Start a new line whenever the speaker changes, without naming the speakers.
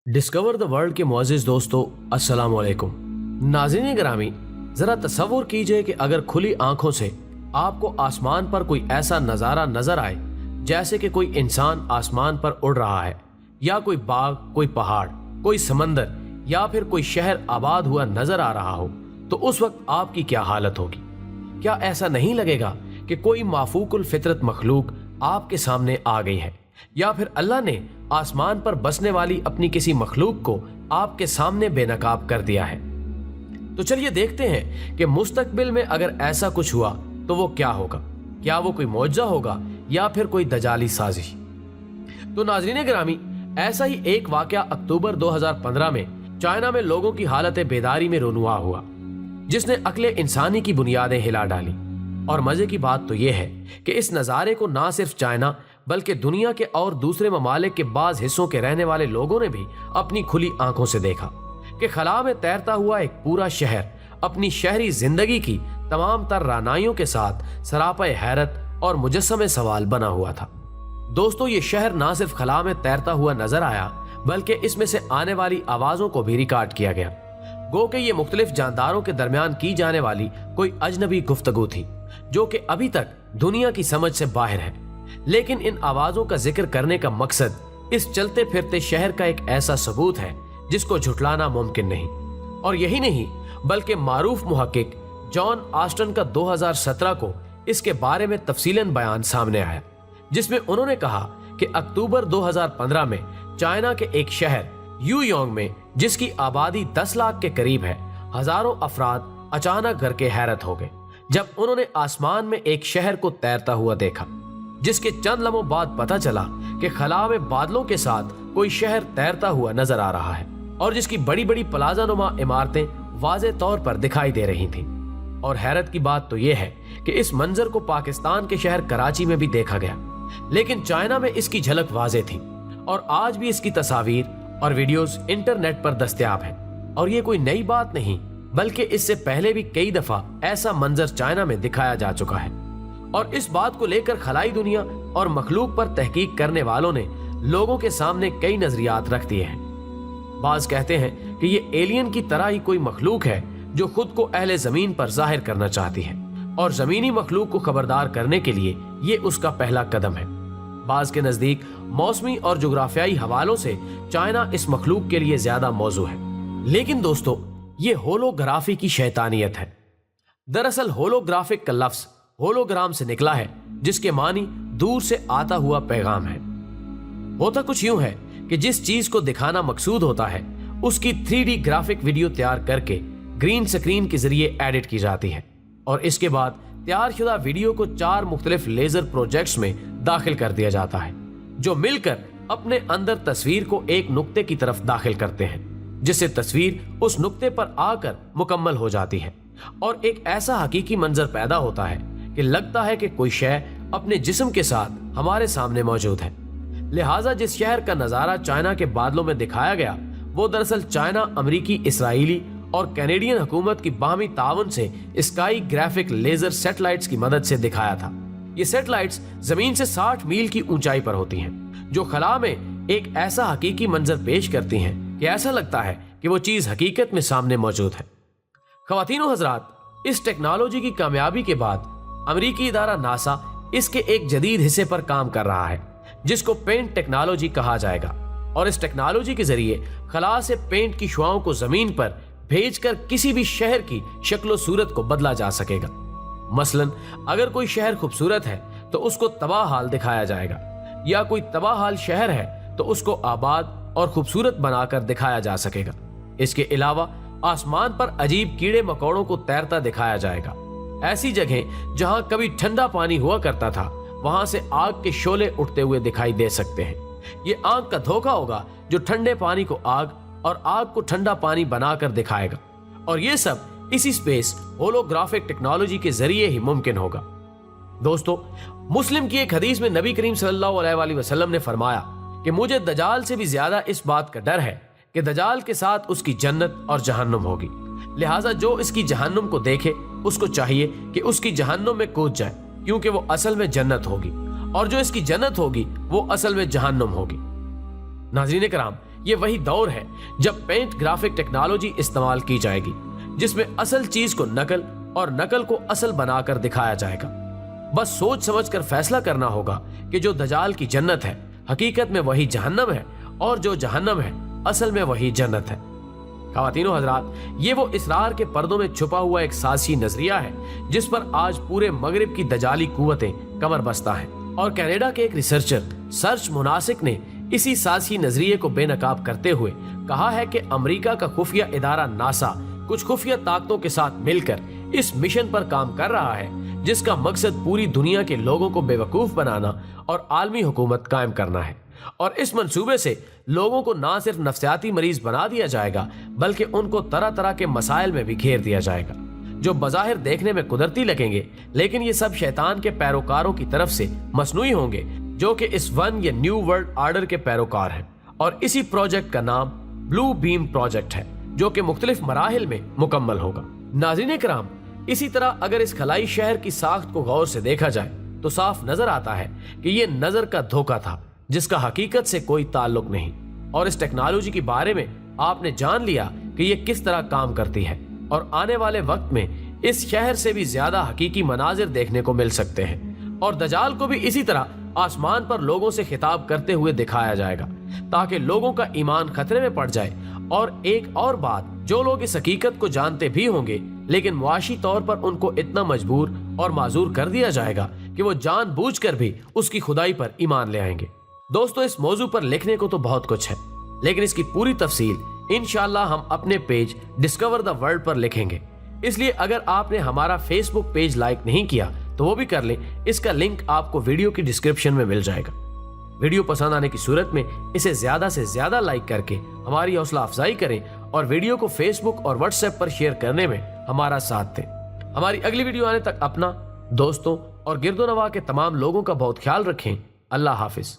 Discover the world के मुअज़्ज़िज़ दोस्तों, अस्सलाम वालेकुम। नाज़रीन गिरामी, ज़रा तसव्वुर कीजिए कि अगर खुली आंखों से आपको आसमान पर कोई ऐसा नज़ारा नज़र आए जैसे कि कोई इंसान आसमान पर उड़ रहा है, या कोई बाग, कोई पहाड़, कोई समंदर या फिर कोई शहर आबाद हुआ नज़र आ रहा हो, तो उस वक्त आपकी क्या हालत होगी? क्या ऐसा नहीं लगेगा कि कोई माफूकुल फितरत मखलूक आपके सामने आ गई है, या फिर अल्लाह ने आसमान पर बसने वाली अपनी किसी मखलूक को आपके सामने बेनकाब कर दिया है? तो चलिए देखते हैं कि मुस्तकबिल में अगर ऐसा कुछ हुआ तो वो क्या होगा। क्या वो कोई मौजज़ा होगा या फिर कोई दजाली साजिश? तो नाज़रीन गिरामी, ऐसा ही एक वाकया अक्टूबर 2015 में चाइना में लोगों की हालत बेदारी में रुनुमा हुआ, जिसने अक्ले इंसानी की बुनियादें हिला डाली। और मजे की बात तो यह है कि इस नज़ारे को ना सिर्फ चाइना बल्कि दुनिया के और दूसरे ममालिक के बाज हिस्सों के रहने वाले लोगों ने भी अपनी खुली आंखों से देखा कि खला में तैरता हुआ एक पूरा शहर अपनी शहरी जिंदगी की तमाम तर रानाइयों के साथ सरापे हैरत और मुजस्समे सवाल बना हुआ था। दोस्तों, ये शहर ना सिर्फ खला में तैरता हुआ नजर आया बल्कि इसमें से आने वाली आवाजों को भी रिकॉर्ड किया गया। गो के ये मुख्तलिफ जानदारों के दरमियान की जाने वाली कोई अजनबी गुफ्तगू थी जो कि अभी तक दुनिया की समझ से बाहर है। लेकिन इन आवाजों का जिक्र करने का मकसद इस चलते फिरते शहर का एक ऐसा सबूत है जिसको झुटलाना मुमकिन नहीं। और यही नहीं बल्कि मारूफ मुहक्किक जॉन ऑस्टन का 2017 को इसके बारे में तफसीलन बयान सामने आया, जिसमें उन्होंने कहा कि अक्टूबर 2015 में चाइना के एक शहर यूयोंग में, जिसकी आबादी 10 लाख के करीब है, हजारों अफराद अचानक घर के हैरत हो गए जब उन्होंने आसमान में एक शहर को तैरता हुआ देखा, जिसके चंद लम्हों बाद पता चला कि खला में बादलों के साथ कोई शहर तैरता हुआ नजर आ रहा है और जिसकी बड़ी बड़ी प्लाजा नुमा इमारतें वाज़े तौर पर दिखाई दे रही थीं। और हैरत की बात तो यह है कि इस मंजर को पाकिस्तान के शहर कराची में भी देखा गया, लेकिन चाइना में इसकी झलक वाज़े थी और आज भी इसकी तस्वीर और वीडियोस इंटरनेट पर दस्तयाब हैं। और ये कोई नई बात नहीं बल्कि इससे पहले भी कई दफा ऐसा मंजर चाइना में दिखाया जा चुका है। और इस बात को लेकर खलाई दुनिया और मखलूक पर तहकीक करने वालों ने लोगों के सामने कई नजरियात रख दिए हैं। बाज कहते हैं कि ये एलियन की तरह ही कोई मखलूक है जो खुद को अहले जमीन पर जाहिर करना चाहती है, और जमीनी मखलूक को खबरदार करने के लिए ये उसका पहला कदम है। बाज के नजदीक मौसमी और जुग्राफियाई हवालों से चाइना इस मखलूक के लिए ज्यादा मौजू है। लेकिन दोस्तों, ये होलोग्राफी की शैतानियत है। दरअसल होलोग्राफिक का लफ्ज होलोग्राम से निकला है, जिसके मानी दूर से आता हुआ पैगाम है। होता कुछ यूं है कि जिस चीज को दिखाना मकसूद होता है उसकी 3D ग्राफिक वीडियो तैयार करके ग्रीन स्क्रीन के जरिए एडिट की जाती है और इसके बाद तैयार शुदा वीडियो को 4 मुख्तलिफ लेजर प्रोजेक्ट्स में दाखिल कर दिया जाता है, जो मिलकर अपने अंदर तस्वीर को एक नुक्ते की तरफ दाखिल करते हैं, जिससे तस्वीर उस नुक्ते पर आकर मुकम्मल हो जाती है और एक ऐसा हकीकी मंजर पैदा होता है कि लगता है कि कोई शय अपने जिस्म के साथ हमारे सामने मौजूद है। लिहाजा जिस शहर का नजारा चाइना के बादलों में दिखाया गया वो दरअसल चाइना, अमरीकी, इसराइली और कैनेडियन हुकूमत की बाहमी ताउन से स्काई ग्राफिक लेजर सैटेलाइट्स की मदद से दिखाया था। ये सैटेलाइट्स जमीन से 60 मील की ऊंचाई पर होती हैं, जो खला में एक ऐसा हकीकी मंजर पेश करती हैं कि ऐसा लगता है कि वो चीज हकीकत में सामने मौजूद है। ख्वातीनो हजरात, इस टेक्नोलॉजी की कामयाबी के बाद अमरीकी इदारा नासा इसके एक जदीद हिस्से पर काम कर रहा है, जिसको पेंट टेक्नोलॉजी कहा जाएगा। और इस टेक्नोलॉजी के जरिए खला से पेंट की शुआओं को जमीन पर भेजकर किसी भी शहर की शक्ल सूरत को बदला जा सकेगा। मसलन अगर कोई शहर खूबसूरत है तो उसको तबाह हाल दिखाया जाएगा, या कोई तबाह हाल शहर है तो उसको आबाद और खूबसूरत बनाकर दिखाया जा सकेगा। इसके अलावा आसमान पर अजीब कीड़े मकोड़ों को तैरता दिखाया जाएगा। ऐसी जगह जहां कभी ठंडा पानी हुआ करता था वहां से आग के शोले उठते हुए दिखाई दे सकते हैं। ये आग का धोखा होगा जो ठंडे पानी को आग और आग को ठंडा पानी बनाकर दिखाएगा। और ये सब इसी स्पेस होलोग्राफिक टेक्नोलॉजी के जरिए ही मुमकिन होगा। दोस्तों, मुस्लिम की एक हदीस में नबी करीम सल्लल्लाहु अलैहि वसल्लम ने फरमाया कि मुझे दजाल से भी ज्यादा इस बात का डर है कि दजाल के साथ उसकी जन्नत और जहन्नुम होगी। लिहाजा जो इसकी जहन्नुम को देखे उसको चाहिए कि उसकी जहन्नुम में कूद जाए, क्योंकि वो असल में जन्नत होगी, और जो इसकी जन्नत होगी वो असल में जहन्नुम होगी। नाज़रीन कराम, یہ وہی دور ہے جب پینٹ گرافک ٹیکنالوجی استعمال کی جائے گی، جس میں اصل چیز کو نقل اور نقل کو اصل بنا کر دکھایا جائے گا۔ بس سوچ سمجھ کر فیصلہ کرنا ہوگا کہ جو دجال کی جنت ہے حقیقت میں وہی جہنم ہے، اور جو جہنم ہے اصل میں وہی جنت ہے۔ خواتین و حضرات، یہ وہ اسرار کے پردوں میں چھپا ہوا ایک سازشی نظریہ ہے جس پر آج پورے مغرب کی دجالی قوتیں کمر بستہ ہیں، اور کینیڈا کے ایک ریسرچر سرچ مناسک نے اسی سازشی نظریے کو بے نقاب کرتے ہوئے کہا ہے کہ امریکہ کا خفیہ ادارہ ناسا کچھ خفیہ طاقتوں کے ساتھ مل کر اس مشن پر کام کر رہا ہے جس کا مقصد پوری دنیا کے لوگوں کو بے وقوف بنانا اور عالمی حکومت قائم کرنا ہے، اور اس منصوبے سے لوگوں کو نہ صرف نفسیاتی مریض بنا دیا جائے گا بلکہ ان کو طرح طرح کے مسائل میں بھی گھیر دیا جائے گا جو بظاہر دیکھنے میں قدرتی لگیں گے، لیکن یہ سب شیطان کے پیروکاروں کی طرف سے مصنوعی ہوں گے جو کہ اس ون یا نیو ورلڈ آرڈر کے پیروکار ہیں، اور اسی پروجیکٹ کا نام بلو بیم پروجیکٹ ہے جو کہ مختلف مراحل میں مکمل ہوگا۔ ناظرین کرام، اسی طرح اگر اس خلائی شہر کی ساخت کو غور سے دیکھا جائے تو صاف نظر آتا ہے کہ یہ نظر کا دھوکہ تھا جس کا حقیقت سے کوئی تعلق نہیں، اور اس ٹیکنالوجی کے بارے میں آپ نے جان لیا کہ یہ کس طرح کام کرتی ہے، اور آنے والے وقت میں اس شہر سے بھی زیادہ حقیقی مناظر دیکھنے کو مل سکتے ہیں، اور دجال کو بھی اسی طرح آسمان پر لوگوں سے خطاب کرتے ہوئے دکھایا جائے گا تاکہ لوگوں کا ایمان خطرے میں پڑ جائے۔ اور ایک اور بات، جو لوگ اس حقیقت کو جانتے بھی ہوں گے لیکن معاشی طور پر ان کو اتنا مجبور اور معذور کر دیا جائے گا کہ وہ جان بوجھ کر بھی اس کی خدائی پر ایمان لے آئیں گے۔ دوستو، اس موضوع پر لکھنے کو تو بہت کچھ ہے، لیکن اس کی پوری تفصیل انشاءاللہ ہم اپنے پیج ڈسکور دا ورلڈ پر لکھیں گے، اس لیے اگر آپ نے ہمارا فیس بک پیج لائک نہیں کیا تو وہ بھی کر لیں، اس کا لنک آپ کو ویڈیو کی ڈسکرپشن میں مل جائے گا۔ ویڈیو پسند آنے کی صورت میں اسے زیادہ سے زیادہ لائک کر کے ہماری حوصلہ افزائی کریں، اور ویڈیو کو فیس بک اور واٹس ایپ پر شیئر کرنے میں ہمارا ساتھ دیں۔ ہماری اگلی ویڈیو آنے تک اپنا، دوستوں اور گرد و نواح کے تمام لوگوں کا بہت خیال رکھیں۔ اللہ حافظ۔